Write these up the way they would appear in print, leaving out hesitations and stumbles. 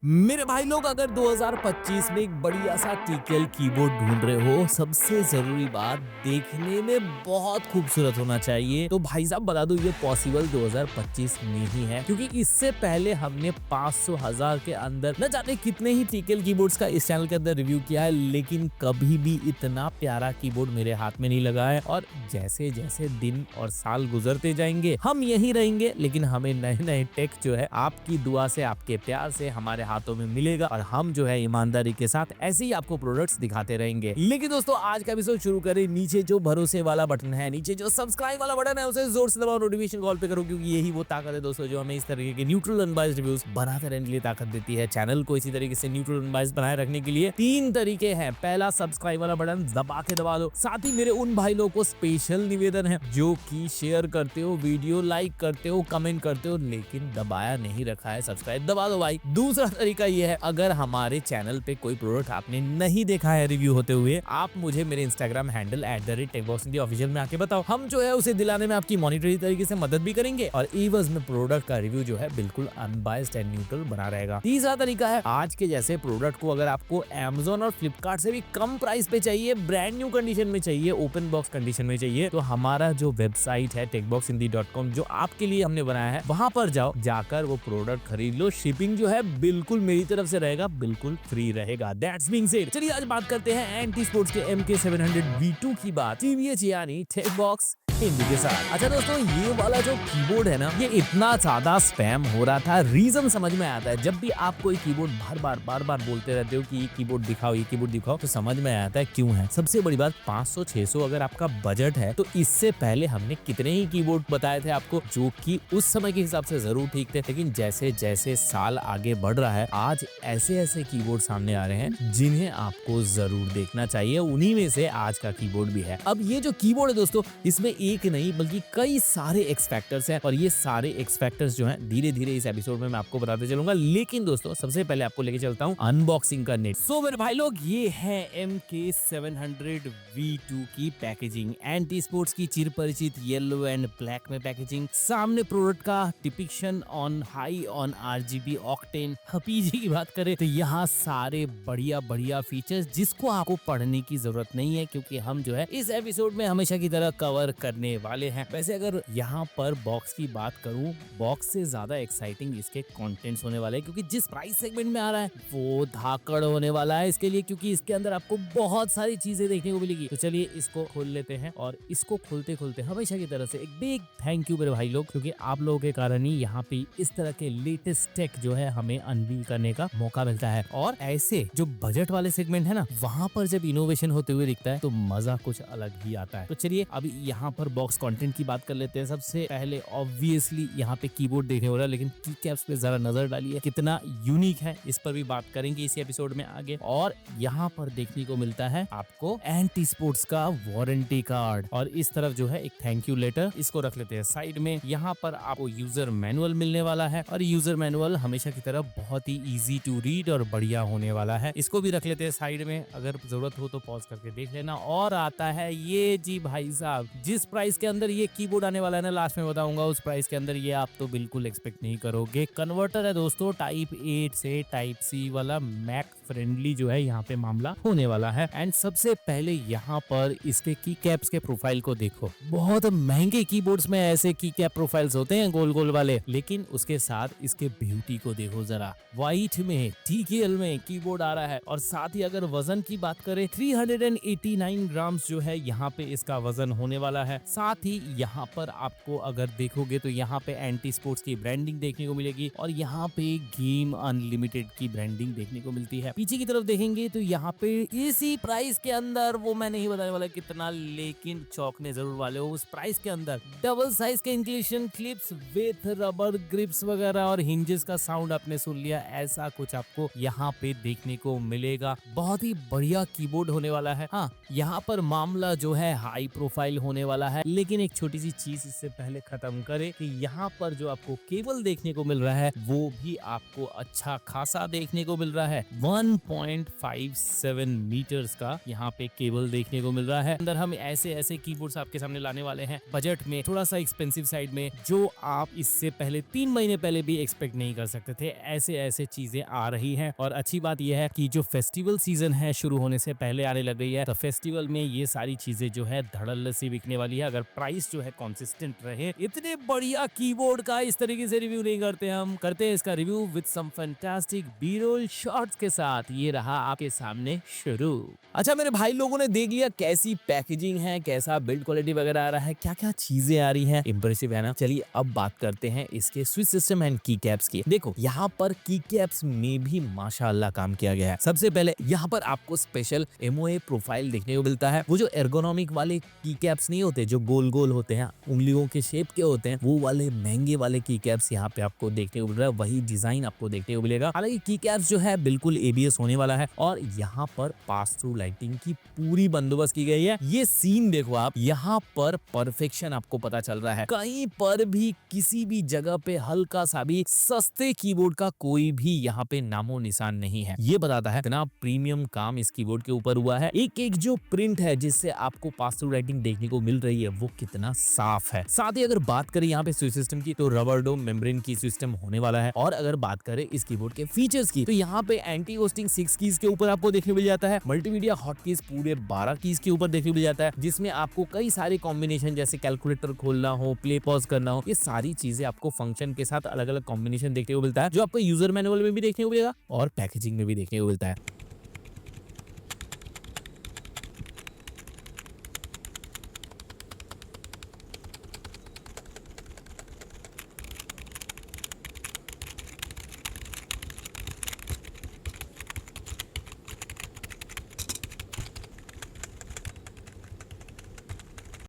मेरे भाई लोग अगर 2025 में एक बढ़िया सा टीकेएल कीबोर्ड ढूंढ रहे हो, सबसे जरूरी बात देखने में बहुत खूबसूरत होना चाहिए। तो भाई साहब बता दो ये पॉसिबल 2025 में ही है, क्योंकि इससे पहले हमने 500,000 के अंदर न जाने कितने ही टीकेएल कीबोर्ड्स का इस चैनल के अंदर रिव्यू किया है, लेकिन कभी भी इतना प्यारा कीबोर्ड मेरे हाथ में नहीं लगा है। और जैसे जैसे दिन और साल गुजरते जाएंगे हम यही रहेंगे, लेकिन हमें नए नए टेक जो है आपकी दुआ से, आपके प्यार से हमारे हाथों में मिलेगा और हम जो है ईमानदारी के साथ ऐसे ही आपको प्रोडक्ट्स दिखाते रहेंगे। लेकिन दोस्तों आज का एपिसोड शुरू करें। नीचे जो भरोसे वाला बटन है, नीचे जो सब्सक्राइब वाला बटन है, उसे जोर से दबाओ, नोटिफिकेशन कॉल पे करो, क्योंकि यही वो ताकत है दोस्तों जो हमें इस तरीके के न्यूट्रल अनबायस्ड रिव्यूज बनाते रहने के लिए ताकत देती है। चैनल को इसी तरीके से न्यूट्रल अनबायस्ड बनाए रखने के लिए 3 तरीके हैं। पहला, सब्सक्राइब वाला बटन दबा के दबा दो। साथ ही मेरे उन भाई लोगों को स्पेशल निवेदन है जो कि शेयर करते हो, वीडियो लाइक करते हो, कमेंट करते हो, लेकिन दबाया नहीं रखा है सब्सक्राइब, दबा दो भाई। दूसरा तरीका ये है, अगर हमारे चैनल पे कोई प्रोडक्ट आपने नहीं देखा है रिव्यू होते हुए, आप मुझे मेरे इंस्टाग्राम हैंडल @techboxindia ऑफिशियल में आके बताओ। हम जो है उसे दिलाने में आपकी मॉनिटरी तरीके से मदद भी करेंगे और एवज में प्रोडक्ट का रिव्यू जो है बिल्कुल अनबायस्ड एंड न्यूट्रल बना रहेगा। तीसरा तरीका है, आज के जैसे प्रोडक्ट को अगर आपको Amazon और फ्लिपकार्ट से भी कम प्राइस पे चाहिए, ब्रांड न्यू कंडीशन में चाहिए, ओपन बॉक्स कंडीशन में चाहिए, तो हमारा जो वेबसाइट है techboxindie.com जो आपके लिए हमने बनाया है, वहां पर जाओ, जाकर वो प्रोडक्ट खरीद लो। शिपिंग जो है बिल्कुल मेरी तरफ से रहेगा, बिल्कुल फ्री रहेगा। दैट्स बीइंग सेड, चलिए आज बात करते हैं एंटी स्पोर्ट्स के MK700 V2 की बात, TBH यानी टेकबॉक्स हिंदी के साथ। अच्छा दोस्तों, ये वाला जो कीबोर्ड है ना, ये इतना ज्यादा स्पैम हो रहा था, रीजन समझ में आता है। जब भी आप कोई कीबोर्ड बार बार बोलते रहते हो कि ये कीबोर्ड दिखाओ, ये कीबोर्ड दिखाओ, तो समझ में आता है क्यों है। सबसे बड़ी बात, 500-600 अगर आपका बजट है, तो इससे पहले हमने कितने ही कीबोर्ड बताए थे आपको जो कि उस समय के हिसाब से जरूर ठीक थे, लेकिन जैसे जैसे साल आगे बढ़ रहा है, आज ऐसे ऐसे कीबोर्ड सामने आ रहे हैं जिन्हें आपको जरूर देखना चाहिए। उन्हीं में से आज का कीबोर्ड भी है। अब ये जो कीबोर्ड है दोस्तों, इसमें एक नहीं बल्कि कई सारे एक्स फैक्टर्स हैं, और ये सारे एक्स फैक्टर्स जो हैं धीरे धीरे इस एपिसोड में मैं आपको बताते चलूंगा। लेकिन दोस्तों सबसे पहले आपको लेके चलता हूं अनबॉक्सिंग करने। सो मेरे भाई लोग, ये है MK700 V2 की पैकेजिंग। एंटी स्पोर्ट्स की चिर परिचित येलो एंड ब्लैक में पैकेजिंग, सामने प्रोडक्ट का depiction on high on RGB octane. PG की बात करें तो यहाँ सारे बढ़िया बढ़िया फीचर्स जिसको आपको पढ़ने की जरूरत नहीं है, क्योंकि हम जो है इस एपिसोड में हमेशा की तरह कवर करने वाले हैं। वैसे अगर यहाँ पर बॉक्स की बात करूं, बॉक्स से ज्यादा एक्साइटिंग इसके कंटेंट्स होने वाले हैं, क्योंकि जिस प्राइस सेगमेंट में आ रहा है वो धाकड़ होने वाला है इसके लिए, क्योंकि इसके अंदर आपको बहुत सारी चीजें देखने को मिलेगी। तो चलिए इसको खोल लेते हैं, और इसको खोलते खोलते हमेशा की तरह से एक बिग थैंक यू मेरे भाई लोग, क्योंकि आप लोगों के कारण ही यहाँ पे इस तरह के लेटेस्ट टेक जो है हमें अनवील करने का मौका मिलता है। और ऐसे जो बजट वाले सेगमेंट है ना, वहां पर जब इनोवेशन होते हुए दिखता है तो मजा कुछ अलग ही आता है। तो चलिए अभी यहाँ पर बॉक्स कंटेंट की बात कर लेते हैं। सबसे पहले ऑब्वियसली यहाँ पे कीबोर्ड देखने हो रहा है, लेकिन की कैप्स पे जरा नजर डालिए, कितना यूनिक है, इस पर भी बात करेंगे इसी एपिसोड में आगे। और यहाँ पर देखने को मिलता है आपको एंटी स्पोर्ट्स का वारंटी कार्ड, और इस तरफ जो है एक थैंक यू लेटर, इसको रख लेते हैं साइड में। यहाँ पर आपको यूजर मैनुअल मिलने वाला है, और यूजर मैनुअल हमेशा की तरह बहुत ही इजी टू रीड और बढ़िया होने वाला है, इसको भी रख लेते हैं साइड में, अगर जरूरत हो तो पॉज करके देख लेना। और आता है ये जी भाई साहब, जिस प्राइस के अंदर ये कीबोर्ड आने वाला है ना, लास्ट में बताऊंगा, उस प्राइस के अंदर ये आप तो बिल्कुल एक्सपेक्ट नहीं करोगे। कन्वर्टर है दोस्तों, टाइप 8 से टाइप C वाला, मैक फ्रेंडली जो है यहाँ पे मामला होने वाला है। एंड सबसे पहले यहाँ पर इसके की कैप्स के प्रोफाइल को देखो। बहुत महंगे कीबोर्ड्स में ऐसे की कैप प्रोफाइल्स होते हैं गोल गोल वाले, लेकिन उसके साथ इसके ब्यूटी को देखो जरा। व्हाइट में TKL में कीबोर्ड आ रहा है, और साथ ही अगर वजन की बात करें 389 ग्राम जो है यहाँ पे इसका वजन होने वाला है। साथ ही यहाँ पर आपको अगर देखोगे तो यहाँ पे एंटी स्पोर्ट्स की ब्रांडिंग देखने को मिलेगी, और यहाँ पे गेम अनलिमिटेड की ब्रांडिंग देखने को मिलती है। पीछे की तरफ देखेंगे तो यहाँ पे इसी प्राइस के अंदर, वो मैं नहीं बताने वाला कितना, लेकिन चौंकने जरूर वाले हो, उस प्राइस के अंदर डबल साइज के inclusion clips with rubber grips वगैरह और हिंजेस का साउंड आपने सुन लिया, ऐसा कुछ आपको यहाँ पे देखने को मिलेगा। बहुत ही बढ़िया कीबोर्ड होने वाला है। हाँ, यहाँ पर मामला जो है हाई प्रोफाइल होने वाला है, लेकिन एक छोटी सी चीज इससे पहले खत्म करे कि यहाँ पर जो आपको केबल देखने को मिल रहा है वो भी आपको अच्छा खासा देखने को मिल रहा है। 1 1.57 मीटर्स का यहाँ पे केबल देखने को मिल रहा है। अंदर हम ऐसे ऐसे कीबोर्ड्स आपके सामने लाने वाले हैं बजट में, थोड़ा सा एक्सपेंसिव साइड में, जो आप इससे पहले 3 महीने पहले भी एक्सपेक्ट नहीं कर सकते थे। ऐसे ऐसे चीजें आ रही हैं और अच्छी बात यह है कि जो फेस्टिवल सीजन है शुरू होने से पहले आने लग गई है, तो फेस्टिवल में ये सारी चीजें जो है धड़ल्ले से बिकने वाली है अगर प्राइस जो है कंसिस्टेंट रहे। इतने बढ़िया कीबोर्ड का इस तरीके से रिव्यू नहीं करते, हम करते हैं इसका review with some fantastic B-roll shots के साथ। ये रहा आपके सामने शुरू। अच्छा मेरे भाई लोगों ने देख लिया कैसी पैकेजिंग है, कैसा बिल्ड क्वालिटी वगैरह आ रहा है, क्या क्या चीजें आ रही हैं, इंप्रेसिव है ना। चलिए अब बात करते हैं इसके स्विच सिस्टम एंड की कैप्स की। देखो यहाँ पर की कैप्स में भी माशाल्लाह काम किया गया है। सबसे पहले यहाँ पर आपको स्पेशल एमओए प्रोफाइल देखने को मिलता है। वो जो एर्गोनॉमिक वाले की कैप्स नहीं होते जो गोल गोल होते हैं, उंगलियों के शेप के होते हैं, वो वाले महंगे वाले की कैप्स यहाँ पे आपको देखने को मिल रहा है। वही डिजाइन आपको देखने को मिलेगा। हालांकि की कैप्स जो है बिल्कुल एबीएस होने वाला है और यहाँ पर पास थ्रू लाइटिंग की पूरी बंदोबस्त की गई है। ये सीन देखो आप, यहाँ पर परफेक्शन आपको पता चल रहा है। कहीं पर भी किसी भी जगह पे हल्का सा भी सस्ते कीबोर्ड का कोई भी यहाँ पे नामो निशान नहीं है। ये बताता है इतना प्रीमियम काम इस कीबोर्ड के ऊपर हुआ है। एक एक जो प्रिंट है जिससे आपको पास थ्रू राइटिंग देखने को मिल रही है वो कितना साफ है। साथ ही अगर बात करें यहाँ पे स्विच सिस्टम की तो रबर डोम मेम्ब्रेन की सिस्टम होने वाला है। और अगर बात करें इस कीबोर्ड के फीचर्स की तो यहाँ पे एंटी होस्टिंग 6 कीज के ऊपर आपको देखने को मिल जाता है। मल्टीमीडिया हॉट कीज पूरे 12 कीज के ऊपर देखने को मिल जाता है, जिसमें आपको कई सारे कॉम्बिनेशन जैसे कैलकुलेटर खोलना हो, प्ले पॉज करना हो, ये सारी चीजें आपको फंक्शन के साथ अलग अलग कॉम्बिनेशन देखने को मिलता है, जो आपको यूजर मैनुअल में भी देखने को मिलेगा और पैकेजिंग में भी देखने को मिलता है।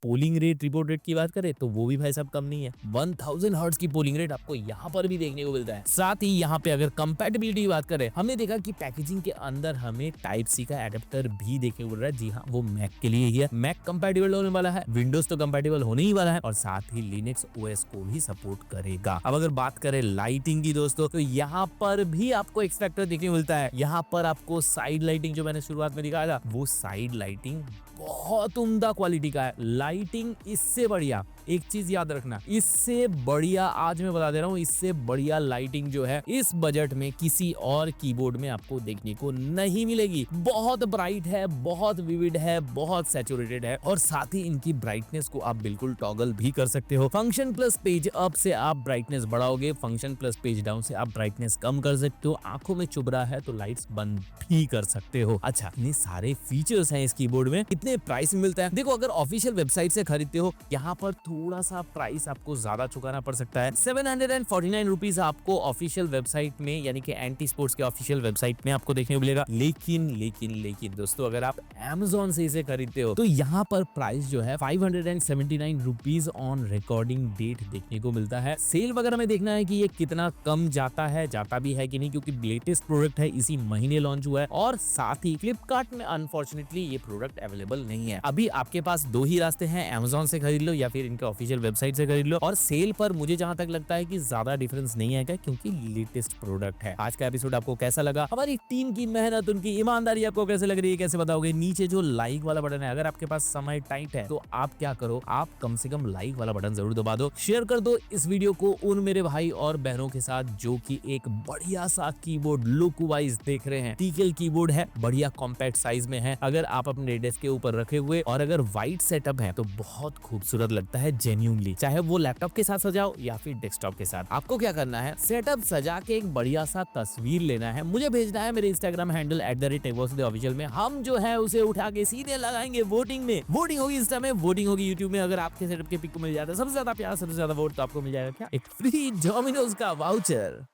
पोलिंग रेट, रिपोर्ट रेट की बात करें तो वो भी भाई साहब कम नहीं है। 1000 हर्ट्ज की पोलिंग रेट आपको यहाँ पर भी देखने को मिलता है। साथ ही यहाँ पे अगर कंपैटिबिलिटी की बात करें, हमने देखा कि पैकेजिंग के अंदर हमें टाइप सी का एडेप्टर भी देखने को मिल रहा है। जी हाँ, वो मैक के लिए ही है। मैक कंपैटिबल होने वाला है, विंडोज तो कंपैटिबल होने ही वाला है और साथ ही लिनक्स ओएस को भी सपोर्ट करेगा। अब अगर बात करें लाइटिंग की दोस्तों, तो यहाँ पर भी आपको एक्स फैक्टर देखने को मिलता है। यहाँ पर आपको साइड लाइटिंग जो मैंने शुरुआत में दिखाया था, वो साइड लाइटिंग बहुत उम्दा क्वालिटी का है। लाइटिंग इससे बढ़िया, एक चीज याद रखना, इससे बढ़िया आज मैं बता दे रहा हूँ, इससे बढ़िया लाइटिंग जो है इस बजट में किसी और कीबोर्ड में आपको देखने को नहीं मिलेगी। बहुत ब्राइट है, बहुत विविड है, बहुत सैचुरेटेड है और साथ ही इनकी ब्राइटनेस को आप बिल्कुल टॉगल भी कर सकते हो। फंक्शन प्लस पेज अप से आप ब्राइटनेस बढ़ाओगे, फंक्शन प्लस पेज डाउन से आप ब्राइटनेस कम कर सकते हो। आंखों में चुभ रहा है तो लाइट्स बंद भी कर सकते हो। अच्छा, इतने सारे फीचर्स हैं इस कीबोर्ड में। कितने प्राइस में मिलता है? देखो, अगर ऑफिशियल वेबसाइट से खरीदते हो, यहाँ पर थोड़ा सा प्राइस आपको ज्यादा चुकाना पड़ सकता है। 749 रुपीज आपको ऑफिशियल वेबसाइट में यानी कि एंटी स्पोर्ट्स के ऑफिशियल वेबसाइट में आपको देखने को मिलेगा। लेकिन दोस्तों, अगर आप Amazon से इसे खरीदते हो तो यहाँ पर प्राइस जो है 579 रुपीज ऑन रिकॉर्डिंग डेट देखने को मिलता है। सेल वगैरह में देखना है कि ये कितना कम जाता है, जाता भी है कि नहीं, क्योंकि लेटेस्ट प्रोडक्ट है, इसी महीने लॉन्च हुआ है और साथ ही फ्लिपकार्ट में अनफॉर्चुनेटली ये प्रोडक्ट अवेलेबल नहीं है। अभी आपके पास दो ही रास्ते हैं, Amazon से खरीद लो या फिर इनके ऑफिशियल वेबसाइट से खरीद लो। और सेल पर मुझे जहां तक लगता है कि ज्यादा डिफरेंस नहीं आएगा क्योंकि लेटेस्ट प्रोडक्ट है। आज का एपिसोड आपको कैसा लगा? हमारी टीम की मेहनत, उनकी ईमानदारी आपको कैसे लग रही है, कैसे बताओगे? नीचे जो लाइक वाला बटन है, अगर आपके पास समय टाइट है तो आप क्या करो, आप कम से कम लाइक वाला बटन जरूर दबा दो, शेयर कर दो इस वीडियो को उन मेरे भाई और बहनों के साथ जो कि एक बढ़िया सा कीबोर्ड लुक वाइज देख रहे हैं। टीकेल कीबोर्ड है, बढ़िया कॉम्पैक्ट साइज में है। अगर आप अपने डेस्क के ऊपर रखे हुए और अगर वाइट सेटअप है तो बहुत खूबसूरत लगता है जेन्युइनली, चाहे वो लैपटॉप के साथ सजाओ या फिर डेस्कटॉप के साथ। आपको क्या करना है, सेटअप सजा के एक बढ़िया सा तस्वीर लेना है, मुझे भेजना है मेरे इंस्टाग्राम हैंडल @techbossofficial में। हम जो है उसे उठा के सीधे लगाएंगे वोटिंग में। वोटिंग होगी इंस्टा में, वोटिंग होगी यूट्यूब में। अगर आपके सेटअप के पिक को मिल जाता है सबसे ज्यादा प्यार, सबसे ज्यादा वोट, तो आपको मिल जाएगा क्या? एक फ्री डोमिनोज का वाउचर।